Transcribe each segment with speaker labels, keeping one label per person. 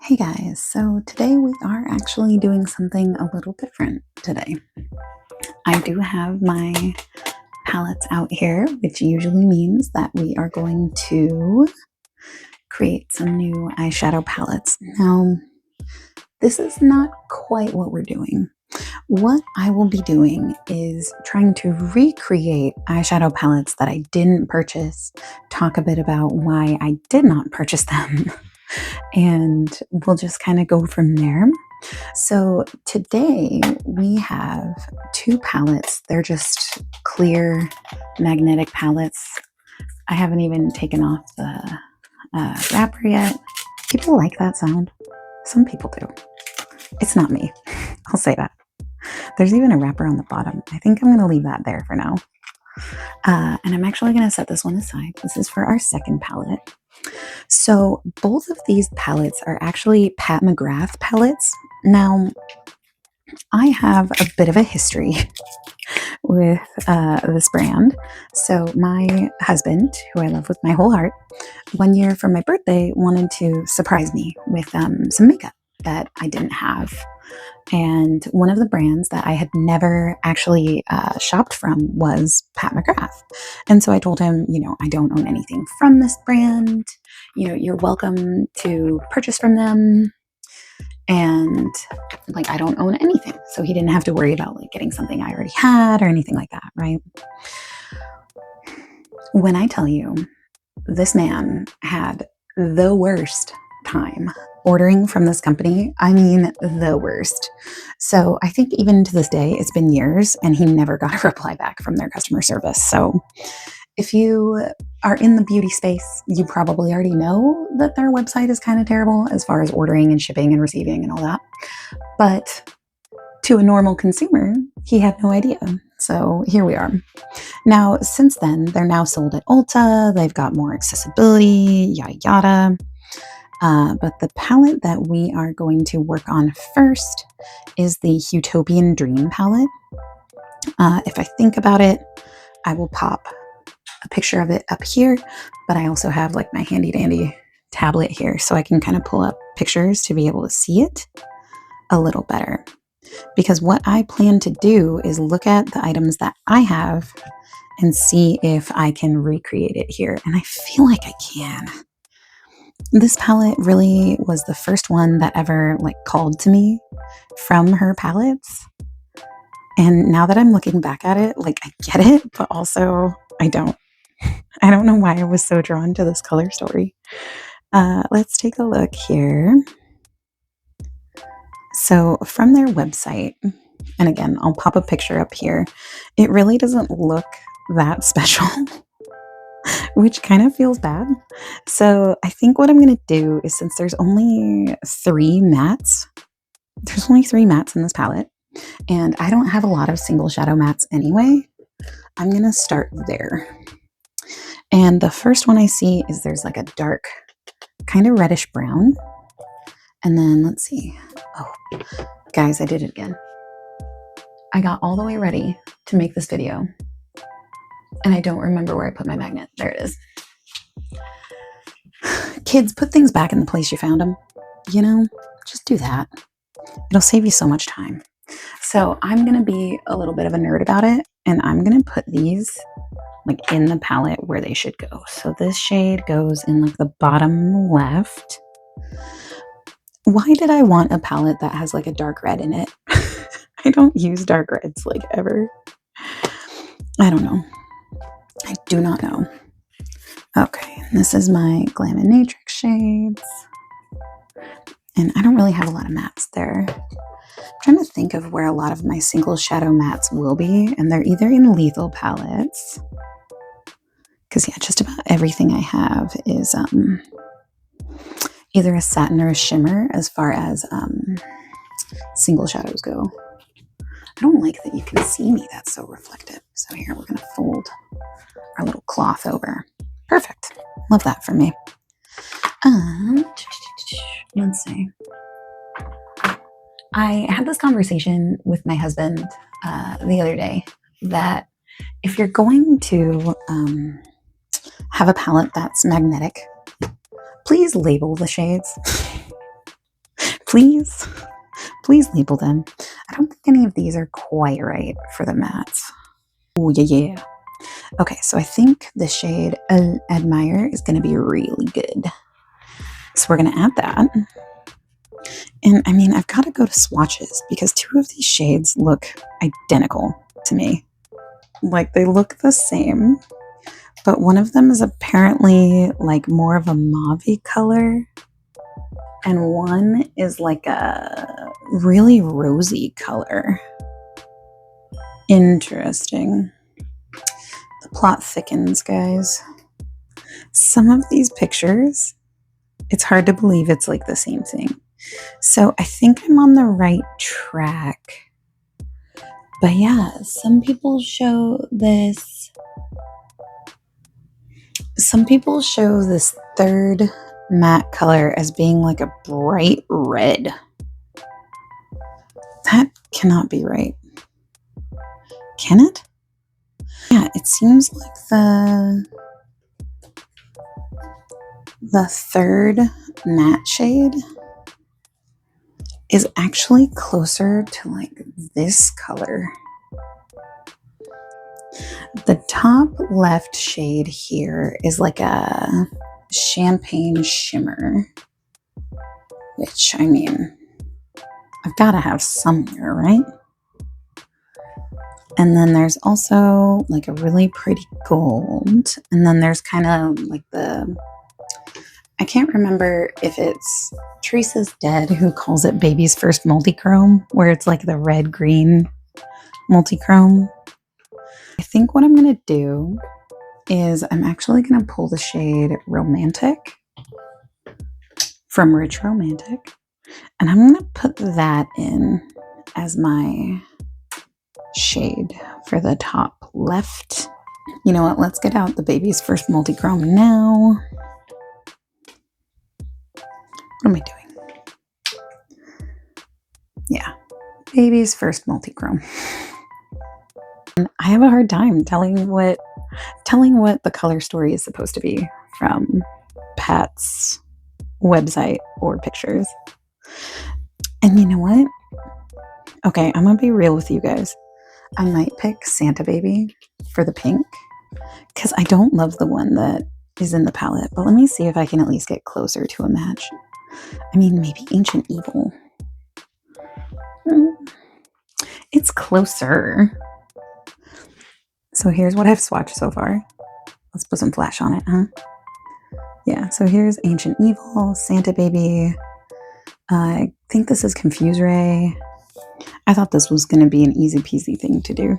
Speaker 1: Hey guys, so today we are actually doing something a little different today. I do have my palettes out here, which usually means that we are going to create some new eyeshadow palettes. Now, this is not quite what we're doing. What I will be doing is trying to recreate eyeshadow palettes that I didn't purchase, talk a bit about why I did not purchase them, and we'll just kind of go from there. So today we have two palettes. They're just clear magnetic palettes. I haven't even taken off the wrapper yet. People like that sound. Some people do. It's not me. I'll say that. There's even a wrapper on the bottom. I think I'm going to leave that there for now. And I'm actually going to set this one aside. This is for our second palette. So both of these palettes are actually Pat McGrath palettes. Now, I have a bit of a history with this brand. So my husband, who I love with my whole heart, one year for my birthday wanted to surprise me with some makeup that I didn't have. And one of the brands that I had never actually shopped from was Pat McGrath. And so I told him, I don't own anything from this brand. You're welcome to purchase from them. And I don't own anything. So he didn't have to worry about getting something I already had or anything like that, right? When I tell you this man had the worst time ordering from this company, I mean the worst. So I think even to this day, it's been years and he never got a reply back from their customer service. So if you are in the beauty space, you probably already know that their website is kind of terrible as far as ordering and shipping and receiving and all that. But to a normal consumer, he had no idea. So here we are. Now, since then, they're now sold at Ulta. They've got more accessibility, yada, yada. But the palette that we are going to work on first is the Huetopian Dream palette. If I think about it, I will pop a picture of it up here, but I also have my handy dandy tablet here so I can kind of pull up pictures to be able to see it a little better. Because what I plan to do is look at the items that I have and see if I can recreate it here. And I feel like I can. This palette really was the first one that ever called to me from her palettes. And now that I'm looking back at it, I get it, but also I don't. I don't know why I was so drawn to this color story. Let's take a look here. So from their website, and again, I'll pop a picture up here, it really doesn't look that special, which kind of feels bad. So I think what I'm going to do is, since there's only three mattes in this palette, and I don't have a lot of single shadow mattes anyway, I'm going to start there. And the first one I see is there's a dark, kind of reddish brown. And then let's see. Oh, guys, I did it again. I got all the way ready to make this video, and I don't remember where I put my magnet. There it is. Kids, put things back in the place you found them. Just do that. It'll save you so much time. So I'm going to be a little bit of a nerd about it, and I'm going to put these in the palette where they should go. So this shade goes in the bottom left. Why did I want a palette that has a dark red in it? I don't use dark reds ever. I don't know. I do not know. Okay, this is my Glaminatrix shades. And I don't really have a lot of mattes there. I'm trying to think of where a lot of my single shadow mattes will be, and they're either in lethal palettes, because just about everything I have is either a satin or a shimmer as far as single shadows go. I don't like that you can see me. That's so reflective. So here we're going to fold our little cloth over. Perfect. Love that for me. Let's see. I had this conversation with my husband the other day that if you're going to have a palette that's magnetic, please label the shades. Please, please label them. I don't think any of these are quite right for the mattes. Oh, yeah. Okay, so I think the shade Admire is going to be really good. So we're going to add that. And I mean, I've got to go to Swatches because two of these shades look identical to me. Like, they look the same, but one of them is apparently like more of a mauve-y color, and one is like a really rosy color. Interesting. The plot thickens, guys. Some of these pictures, it's hard to believe it's like the same thing. So I think I'm on the right track. But yeah, some people show this third matte color as being like a bright red. That cannot be right. Can it? Yeah, it seems like the third matte shade is actually closer to like this color. The top left shade here is like a champagne shimmer, which, I mean, I've got to have somewhere, right? And then there's also like a really pretty gold. And then there's kind of like I can't remember if it's Teresa's Dead who calls it Baby's First Multichrome, where it's like the red-green multichrome. I think what I'm going to do is I'm actually going to pull the shade Romantic from Rich Romantic, and I'm going to put that in as my shade for the top left. You know what? Let's get out the Baby's First Multichrome now. What am I doing? Yeah, Baby's First Multichrome. And I have a hard time telling what the color story is supposed to be from Pat's website or pictures. And you know what? Okay, I'm gonna be real with you guys. I might pick Santa Baby for the pink because I don't love the one that is in the palette, but let me see if I can at least get closer to a match. I mean, maybe Ancient Evil. It's closer. So here's what I've swatched so far. Let's put some flash on it, huh? Yeah, so here's Ancient Evil, Santa Baby. I think this is Confuse Ray. I thought this was going to be an easy peasy thing to do.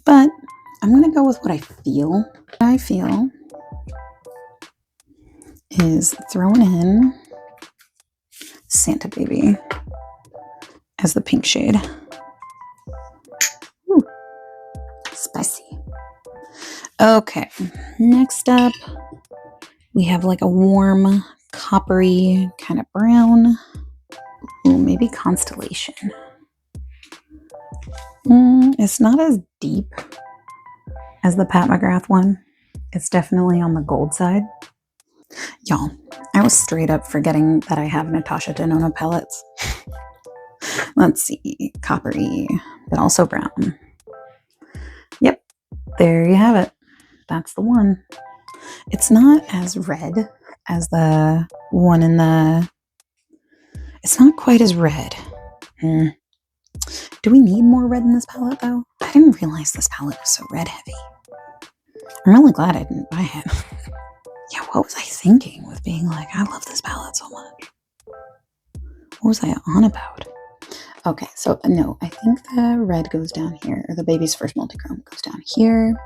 Speaker 1: But I'm going to go with what I feel. What I feel is throwing in Santa Baby as the pink shade. Ooh, spicy. Okay, next up, we have like a warm, coppery kind of brown. Ooh, maybe Constellation. It's not as deep as the Pat McGrath one. It's definitely on the gold side. Y'all, I was straight up forgetting that I have Natasha Denona palettes. Let's see, coppery, but also brown. Yep, there you have it. That's the one. It's not as red as the one in the... It's not quite as red. Do we need more red in this palette, though? I didn't realize this palette was so red heavy. I'm really glad I didn't buy it. Yeah, what was I thinking with being like, I love this palette so much? What was I on about? Okay, so no, I think the red goes down here, or the Baby's First Multichrome goes down here.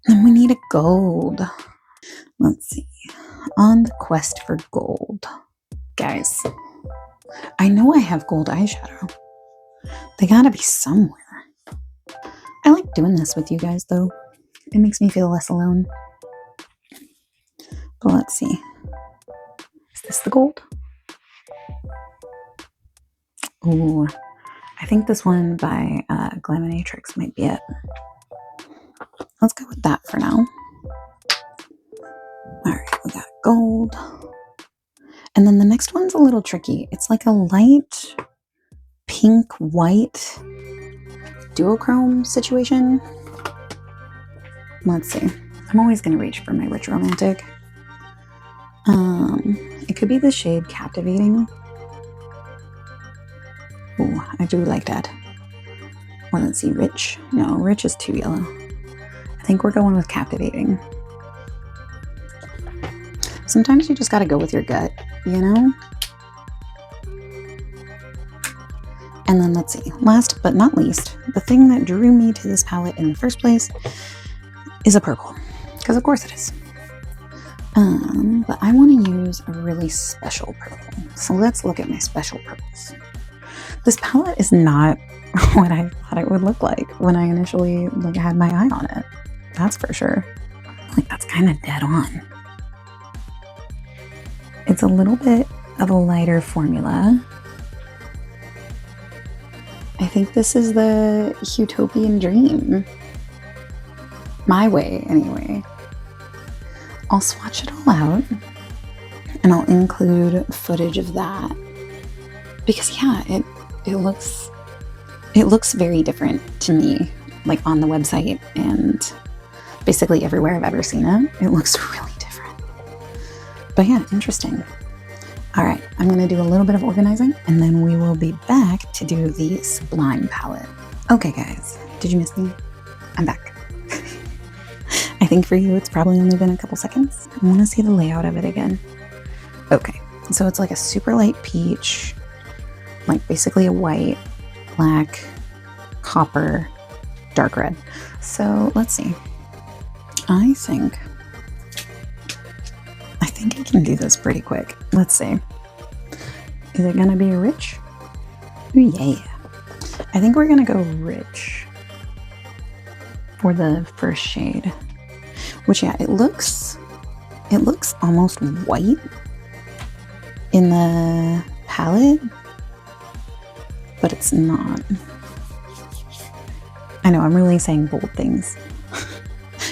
Speaker 1: Then we need a gold. Let's see. On the quest for gold. Guys, I know I have gold eyeshadow. They gotta be somewhere. I like doing this with you guys, though. It makes me feel less alone. But let's see. Is this the gold? Ooh, I think this one by Glaminatrix might be it. Let's go with that for now. All right, we got gold. And then the next one's a little tricky. It's like a light pink white duochrome situation. Let's see. I'm always going to reach for my Rich Romantic. It could be the shade Captivating. Ooh, I do like that. Or let's see, Rich. No, Rich is too yellow. I think we're going with Captivating. Sometimes you just got to go with your gut, you know? And then let's see, last but not least, the thing that drew me to this palette in the first place is a purple, because of course it is. But I want to use a really special purple. So let's look at my special purples. This palette is not what I thought it would look like when I initially had my eye on it. That's for sure. That's kind of dead on. It's a little bit of a lighter formula. I think this is the Huetopian dream. My way, anyway. I'll swatch it all out, and I'll include footage of that. Because yeah, it looks very different to me, on the website and basically everywhere I've ever seen it. It looks really different. But yeah, interesting. All right, I'm gonna do a little bit of organizing, and then we will be back to do the Sublime palette. Okay guys, did you miss me? I'm back. I think for you, it's probably only been a couple seconds. I wanna see the layout of it again. Okay, so it's like a super light peach, basically a white, black, copper, dark red. So let's see. I think I can do this pretty quick. Let's see. Is it gonna be rich? Ooh, yeah. I think we're gonna go rich for the first shade. Which yeah, it looks almost white in the palette, but it's not. I know, I'm really saying bold things.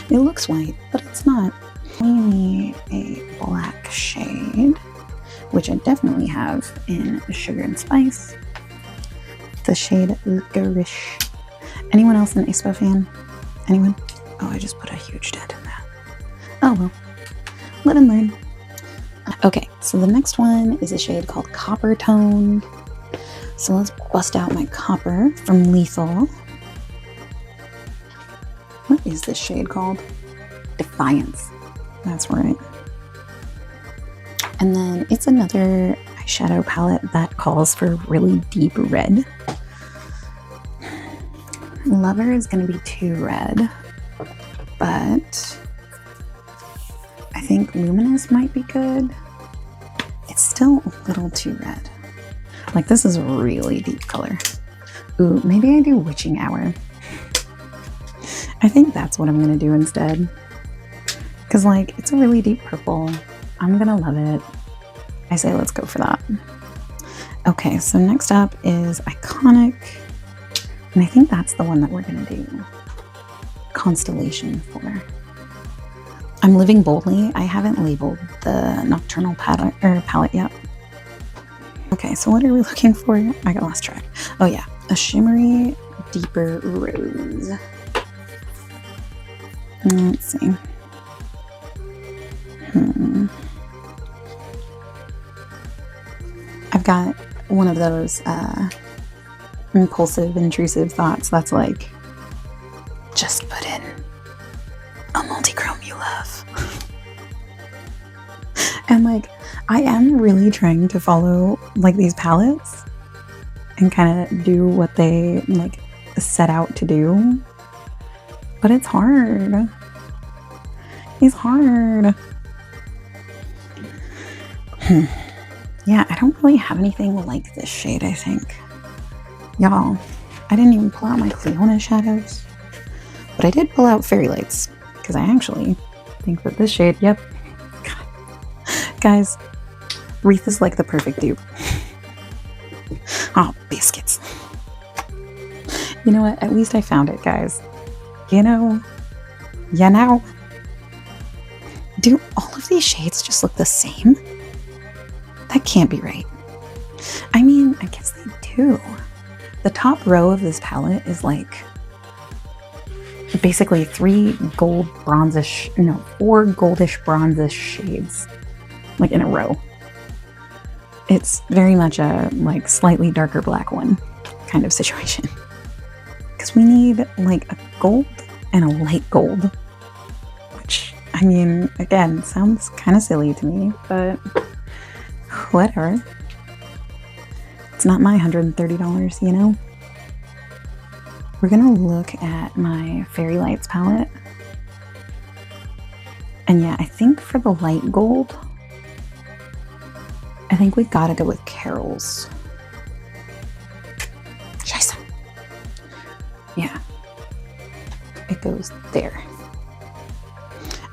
Speaker 1: It looks white, but it's not. We need a black shade, which I definitely have in Sugar and Spice. The shade Licorice. Anyone else an aespa fan? Anyone? Oh, I just put a huge dent in that. Oh well, live and learn. Okay, so the next one is a shade called Copper Toned. So let's bust out my copper from Lethal. What is this shade called? Defiance. That's right. And then it's another eyeshadow palette that calls for really deep red. Lover is going to be too red, but I think Luminous might be good. It's still a little too red. This is a really deep color. Ooh, maybe I do Witching Hour. I think that's what I'm going to do instead. Because it's a really deep purple. I'm going to love it. I say let's go for that. Okay, so next up is Iconic. And I think that's the one that we're going to do Constellation for. I'm living boldly. I haven't labeled the Nocturnal palette yet. Okay, so what are we looking for? I got lost track. Oh yeah, a shimmery, deeper rose. Let's see. I've got one of those impulsive, intrusive thoughts that's just put in a multi-chrome you love. And I am really trying to follow these palettes and kind of do what they set out to do, but it's hard. It's hard. Yeah, I don't really have anything like this shade, I think. Y'all, I didn't even pull out my Cleona shadows, but I did pull out Fairy Lights, because I actually think that this shade, yep. God. Guys, Wreath is the perfect dupe. Oh, biscuits. You know what? At least I found it, guys. You know. Do all of these shades just look the same? That can't be right. I mean, I guess they do. The top row of this palette is like basically 4 goldish bronzish shades, like in a row. It's very much a like slightly darker black one kind of situation. Because we need like a gold and a light gold. Which, I mean, again, sounds kind of silly to me, but whatever. It's not my $130, you know? We're gonna look at my Fairy Lights palette. And yeah, I think for the light gold, I think we gotta go with Carol's. Scheiße. Yeah. It goes there.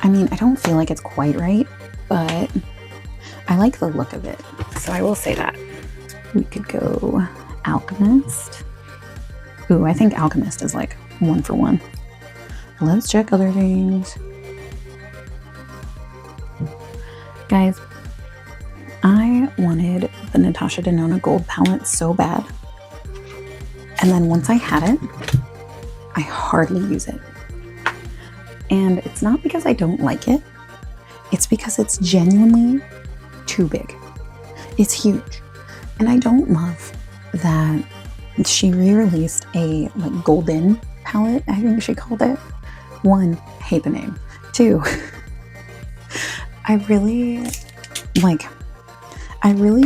Speaker 1: I mean, I don't feel like it's quite right, but I like the look of it. So I will say that. We could go Alchemist. Ooh, I think Alchemist is like 1 for 1. Let's check other things. Guys, I wanted the Natasha Denona Gold palette so bad. And then once I had it, I hardly use it. And it's not because I don't like it. It's because it's genuinely too big. It's huge. And I don't love that she re-released a like golden palette, I think she called it. 1, hate the name. 2, I really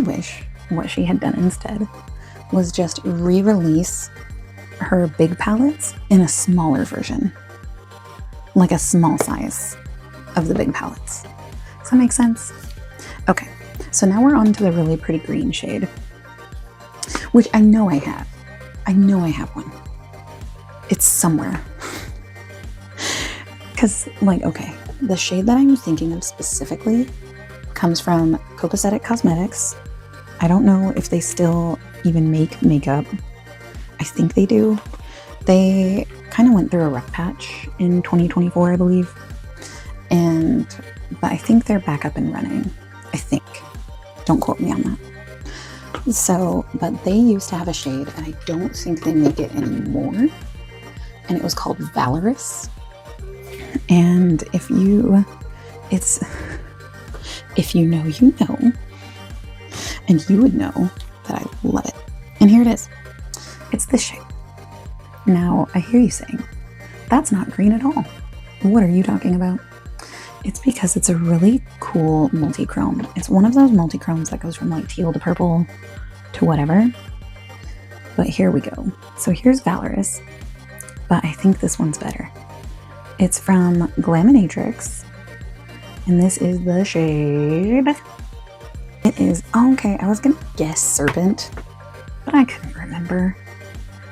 Speaker 1: wish what she had done instead was just re-release her big palettes in a smaller version. Like a small size of the big palettes. Does that make sense? Okay, so now we're on to the really pretty green shade, which I know I have. I know I have one. It's somewhere. Because, like, okay, the shade that I'm thinking of specifically comes from Copacetic Cosmetics. I don't know if they still even make makeup. I think they do. They kind of went through a rough patch in 2024, I believe. But I think they're back up and running. I think. Don't quote me on that. So, but they used to have a shade, and I don't think they make it anymore. And it was called Valorous. And if you know, you know. And you would know that I love it. And here it is. It's this shade. Now, I hear you saying, that's not green at all. What are you talking about? It's because it's a really cool multi-chrome. It's one of those multi-chromes that goes from like teal to purple to whatever. But here we go. So here's Valorous, but I think this one's better. It's from Glaminatrix, and this is the shade. It is, okay, I was gonna guess Serpent, but I couldn't remember.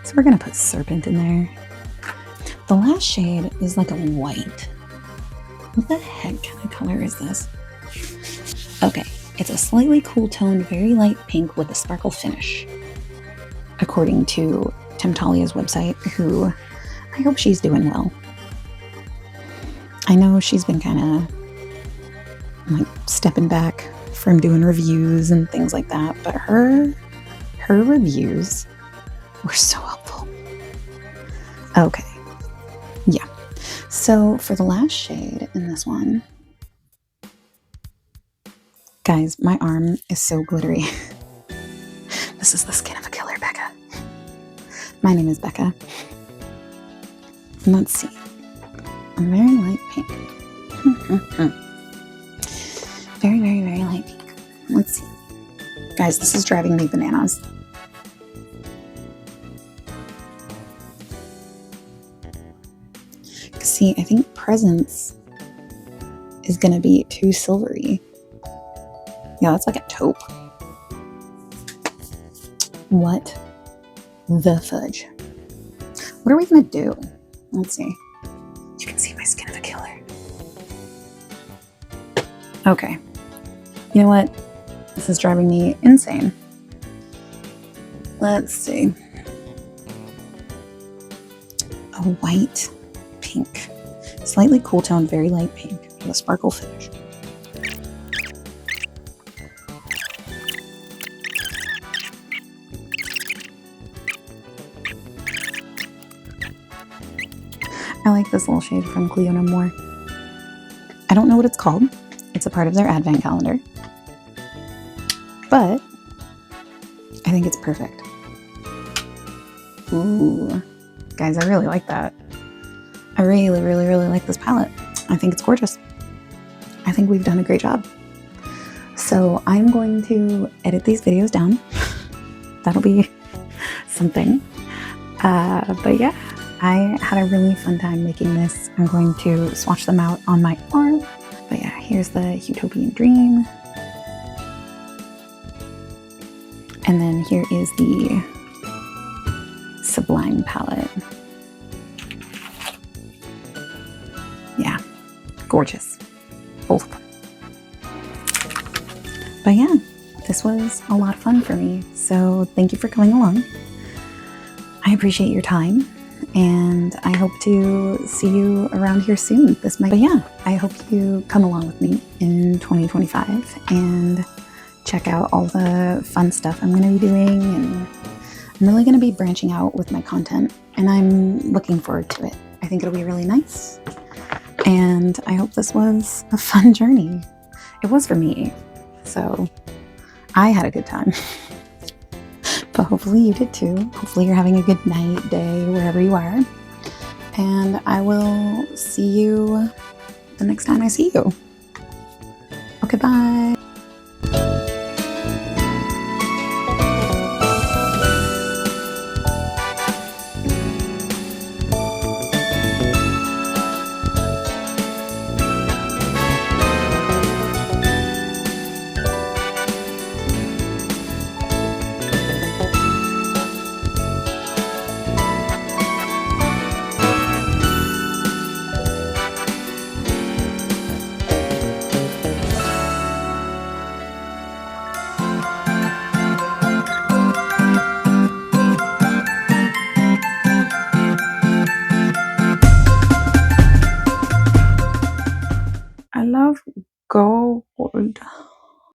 Speaker 1: So we're gonna put Serpent in there. The last shade is like a white. What the heck kind of color is this? Okay, it's a slightly cool toned, very light pink with a sparkle finish. According to Temptalia's website, who I hope she's doing well. I know she's been kind of like stepping back from doing reviews and things like that, but her reviews were so helpful. Okay, yeah. So for the last shade in this one, guys, my arm is so glittery. This is the skin of a killer, Becca. My name is Becca. And let's see. A very light pink. Very, very, very light pink. Let's see. Guys, this is driving me bananas. See, I think Presence is going to be too silvery. Yeah, that's like a taupe. What the fudge? What are we going to do? Let's see. You can see my skin of a killer. Okay. You know what? This is driving me insane. Let's see. A white pink. Slightly cool toned, very light pink with a sparkle finish. I like this little shade from Cleona more. I don't know what it's called. It's a part of their advent calendar. But I think it's perfect. Ooh, guys, I really like that. I really, really, really like this palette. I think it's gorgeous. I think we've done a great job. So I'm going to edit these videos down. That'll be something. But yeah, I had a really fun time making this. I'm going to swatch them out on my arm. But yeah, here's the Huetopian Dream. And then here is the Sublime palette. Yeah, gorgeous. Both of them. But yeah, this was a lot of fun for me. So thank you for coming along. I appreciate your time, and I hope to see you around here soon. But yeah, I hope you come along with me in 2025 and check out all the fun stuff I'm going to be doing. And I'm really going to be branching out with my content, and I'm looking forward to it. I think it'll be really nice, and I hope this was a fun journey. It was for me, so I had a good time. But hopefully you did too. Hopefully you're having a good night, day, wherever you are. And I will see you the next time I see you. Okay, bye. I love gold.